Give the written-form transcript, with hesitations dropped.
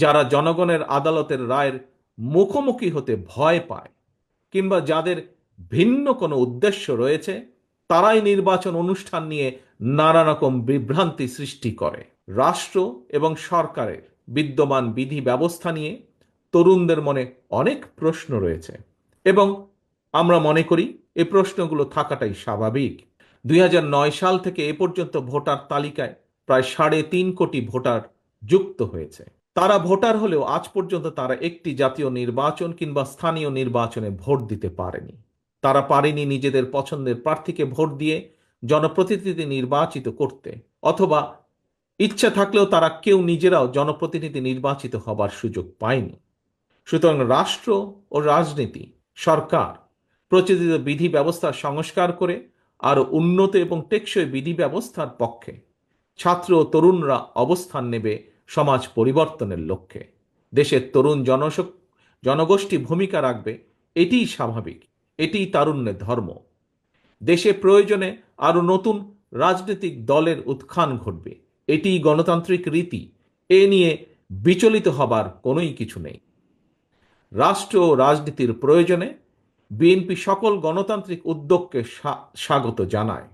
যারা জনগণের আদালতের রায়ের মুখোমুখি হতে ভয় পায় কিংবা যাদের ভিন্ন কোনো উদ্দেশ্য রয়েছে, তারাই নির্বাচন অনুষ্ঠান নিয়ে নানা রকম বিভ্রান্তি সৃষ্টি করে। রাষ্ট্র এবং সরকারের বিদ্যমান বিধি ব্যবস্থা নিয়ে তরুণদের মনে অনেক প্রশ্ন রয়েছে এবং আমরা মনে করি এই প্রশ্নগুলো থাকাটাই স্বাভাবিক। 2009 সাল থেকে এ পর্যন্ত ভোটার তালিকায় প্রায় 3.5 কোটি ভোটার যুক্ত হয়েছে। তারা ভোটার হলেও আজ পর্যন্ত তারা একটি জাতীয় নির্বাচন কিংবা স্থানীয় নির্বাচনে ভোট দিতে পারেনি। তারা পারেনি নিজেদের পছন্দের প্রার্থীকে ভোট দিয়ে জনপ্রতিনিধি নির্বাচিত করতে, অথবা ইচ্ছা থাকলেও তারা কেউ নিজেরাও জনপ্রতিনিধি নির্বাচিত হবার সুযোগ পায়নি। সুতরাং রাষ্ট্র ও রাজনীতি, সরকার প্রচলিত বিধি ব্যবস্থার সংস্কার করে আরো উন্নত এবং টেকসই বিধি ব্যবস্থার পক্ষে ছাত্র ও তরুণরা অবস্থান নেবে সমাজ পরিবর্তনের লক্ষ্যে। দেশের তরুণ জনগোষ্ঠী ভূমিকা রাখবে, এটিই স্বাভাবিক, এটিই তারুণ্যের ধর্ম। দেশে প্রয়োজনে আরো নতুন রাজনৈতিক দলের উত্থান ঘটবে, এটিই গণতান্ত্রিক রীতি। এ নিয়ে বিচলিত হবার কোনোই কিছু নেই। রাষ্ট্র ও রাজনীতির প্রয়োজনে বিএনপি সকল গণতান্ত্রিক উদ্যোগকে স্বাগত জানায়।